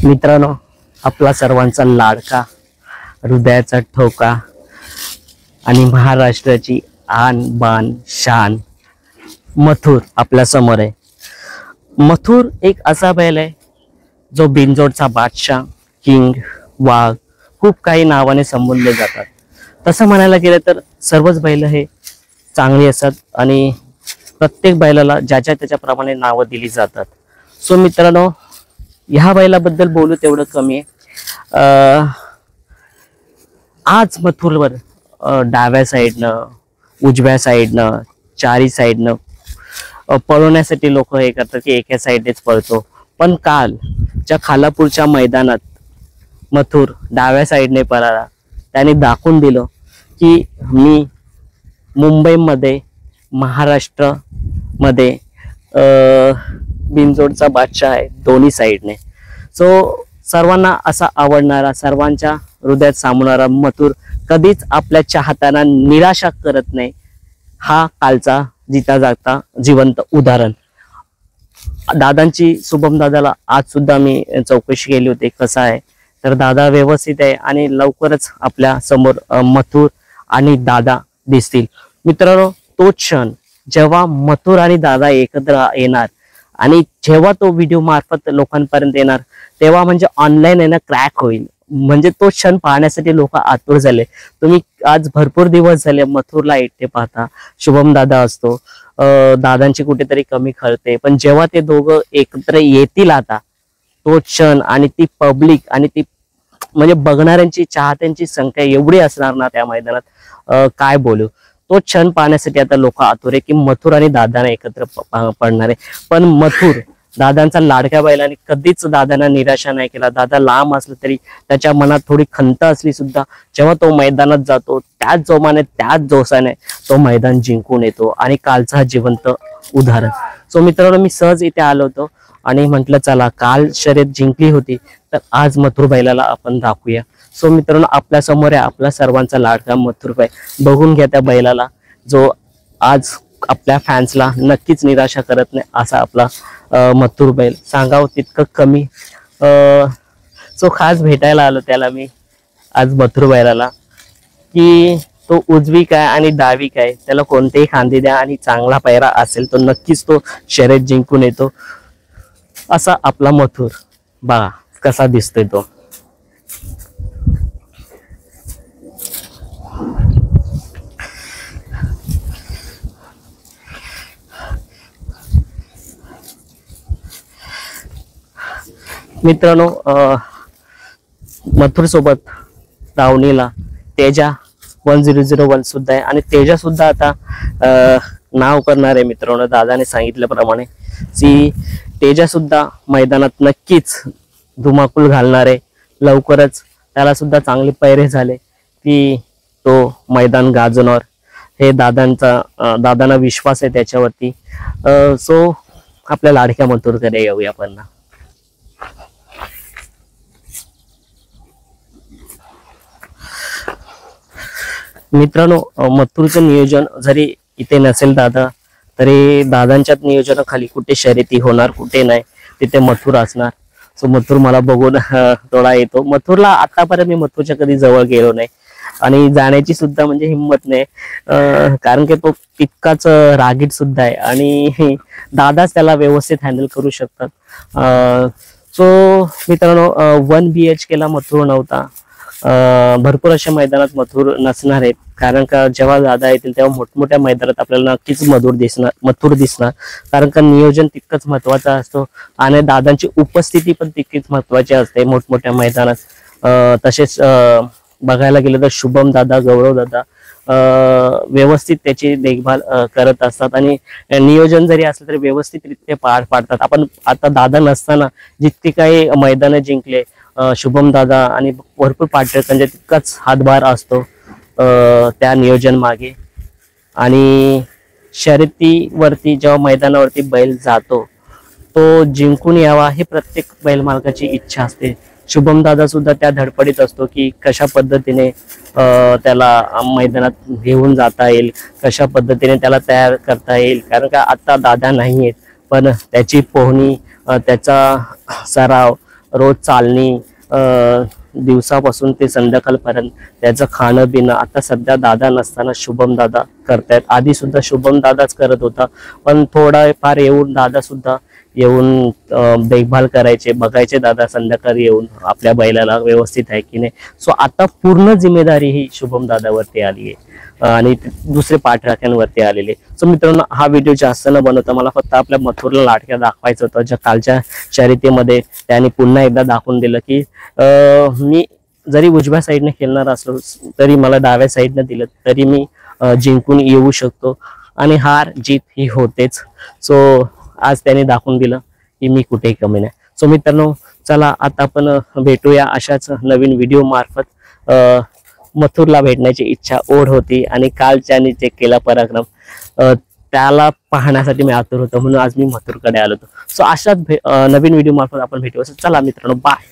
मित्रांनो, आपला सर्वांचा लाडका, हृदयाचा ठोका आणि महाराष्ट्राची आन बान शान मथुर आपल्या समोर आहे। मथुर एक असा बैल आहे जो बिनजोडचा बादशाह, किंग, वाघ खूप काही नावाने संबोधले जातात। तसं म्हणायला गेलं तर सर्वच बैल हे चांगली असतात आणि प्रत्येक बैलाला ज्याच्या त्याच्याप्रमाणे नावं दिली जातात। सो मित्रांनो, ह्या बैलाबद्दल बोलू तेवढं कमी आहे। आज मथुरवर डाव्या साईडनं, उजव्या साईडनं, चारी साईडनं पळवण्यासाठी लोक हे करतात की एका साईडनेच पळतो, पण काल ज्या खालापूरच्या मैदानात मथुर डाव्या साईडने पळाला, त्याने दाखवून दिलं की मी मुंबईमध्ये, महाराष्ट्रामध्ये बिनजोडचा बादशाह आहे दोन्ही साईडने। सो सर्वांना असा आवडणारा, सर्वांच्या हृदयात सामावणारा मथुर कधीच आपल्या चाहत्यांना निराशा करत नाही। हा कालचा जिता जागता जिवंत उदाहरण। दादांची, शुभम दादाला आज सुद्धा मी चौकशी केली होती कसा आहे, तर दादा व्यवस्थित आहे आणि लवकरच आपल्या समोर मथुर आणि दादा दिसतील। मित्रांनो, तो क्षण जेव्हा मथुर आणि दादा एकत्र येणार आणि जेव्हा तो व्हिडिओ मार्फत लोकांपर्यंत येणार, तेव्हा म्हणजे ऑनलाईन आहे ना क्रॅक होईल। म्हणजे तो क्षण पाहण्यासाठी लोक आतुर झाले। तुम्ही आज भरपूर दिवस झाले मथुरला एकटे पाहता, शुभम दादा असतो, दादांची कुठेतरी कमी खळते, पण जेव्हा ते दोघं एकत्र येतील आता, तो क्षण आणि ती पब्लिक आणि ती म्हणजे बघणाऱ्यांची, चाहत्यांची संख्या एवढी असणार ना त्या मैदानात, काय बोलू। तो क्षण पाहण्यासाठी आता लोक आतुर आहे की मथुर आणि दादाने एकत्र पडणार आहे। पण मथुर दादांचा लाडक्या बैलाने कधीच दादांना निराशा नाही केला। दादा लांब असलं तरी त्याच्या मनात थोडी खंत असली सुद्धा जेव्हा तो मैदानात जातो त्याच जोमाने, त्याच जोशाने तो मैदान जिंकून येतो आणि कालचा जिवंत उदाहरण। सो मित्रांनो, मी सहज इथे आलो होतो आणि म्हटलं चला, काल शर्यत जिंकली होती तर आज मथुर बैलाला आपण दाखवूया। सो मित्रांनो, आपल्या समोर आहे आपला सर्वांचा लाडका मथुर बैल। बघून घ्या त्या बैलाला, जो आज आपल्या फॅन्सला नक्कीच निराशा करत नाही असा आपला मथुर बैल। सांगावं तितकं कमी। सो खास भेटायला आलो त्याला मी आज मथुर बैलाला, की तो उजवी काय आणि डावी काय, त्याला कोणतेही खांदे द्या आणि चांगला पायरा असेल तो नक्कीच तो शर्यत जिंकून येतो असा आपला मथुर। बघा कसा दिसतोय तो। मित्रांनो, मथुर सोबत दावणीला तेजा 1001 सुद्धा आहे आणि तेजा सुद्धा आता नाव करणार आहे। मित्रांनो, दादाने सांगितल्याप्रमाणे की तेजा सुद्धा मैदानात नक्कीच धुमाकूळ घालणार आहे। लवकरच त्याला सुद्धा चांगले पैरे झाले की तो मैदान गाजवणार, हे दादांना विश्वास आहे त्याच्यावरती। सो आपल्या लाडक्या मथुरकडे येऊया आपण। मित्रांनो, मथुरचं नियोजन जरी इथे नसेल दादा, तरी दादांच्याच नियोजनाखाली कुठे शर्यती होणार कुठे नाही तिथे मथुर असणार। सो मथुर मला बघून थोडा येतो। मथुरला आतापर्यंत मी मथुरच्या कधी जवळ गेलो नाही आणि जाण्याची सुद्धा म्हणजे हिंमत नाही, कारण की तो तितकाच रागीट सुद्धा आहे आणि दादाच त्याला व्यवस्थित हँडल करू शकतात। सो मित्रांनो, 1 BHK ला मथुर नव्हता। भरपूर अशा मैदानात मथुर नसणार आहेत, कारण का जेव्हा दादा येतील तेव्हा मोठमोठ्या मैदानात आपल्याला नक्कीच मथुर दिसणार, कारण का नियोजन तितकंच महत्वाचं असतो आणि दादांची उपस्थिती पण तितकीच महत्वाची असते मोठमोठ्या मैदानात। तसेच बघायला गेलं तर शुभम दादा, गौरव दादा व्यवस्थित त्याची देखभाल करत असतात आणि नियोजन जरी असलं तरी व्यवस्थितरित्या पार पाडतात। आपण आता दादा नसताना जितके काही मैदान जिंकले, शुभम दादा आणि भरपूर पाठकांचा तितकाच हातभार असतो त्या नियोजन मागे। आणि शर्यतीवरती जेव्हा मैदानावरती बैल जातो तो जिंकून यावा हे प्रत्येक बैल मालकाची इच्छा असते। शुभम दादा सुद्धा त्या धडपडीत असतो की कशा पद्धतीने त्याला मैदानात घेऊन जाता येईल, कशा पद्धतीने त्याला तयार करता येईल, कारण का आता दादा नाही आहेत पण त्याची पोहणी, त्याचा सराव रोज चालणी, दिवसापासून ते संध्याकाळपर्यंत त्याचं खाणं पिणं आता सध्या दादा नसताना शुभम दादा करतायत. आधी सुद्धा शुभम दादाच करत होता, पण थोडा फार येऊन दादा सुद्धा येऊन देखभाल करायचे, बघायचे दादा संध्याकाळी येऊन आपल्या बैलाला व्यवस्थित आहे की नाही. सो आता पूर्ण जिम्मेदारी ही शुभम दादावरती आली आहे आणि दुसरे पाठराख्यांवरती आलेले. सो मित्रांनो, हा व्हिडिओ जास्त न बनवता मला फक्त आपल्या मथुरला लाडक्या दाखवायचं होतं. ज्या कालच्या शर्यतीमध्ये त्यांनी पुन्हा एकदा दाखवून दिलं की मी जरी उजव्या साईडने खेळणार असलो तरी मला डाव्या साईडने दिलं तरी मी जिंकून येऊ शकतो आणि हार जीत ही होतेच. सो आज त्याने दाखवून दिलं की मी कुठेही कमी नाही. सो मित्रांनो, चला आता आपण भेटूया अशाच नवीन व्हिडिओ मार्फत. मथुरला भेटण्याची इच्छा ओढ होती आणि काल ज्याने जे केला पराक्रम त्याला पाहण्यासाठी मी आतुर होतो, म्हणून आज मी मथुरकडे आलो होतो. सो अशाच नवीन व्हिडिओ मार्फत आपण भेटू. चला मित्रांनो, बाय.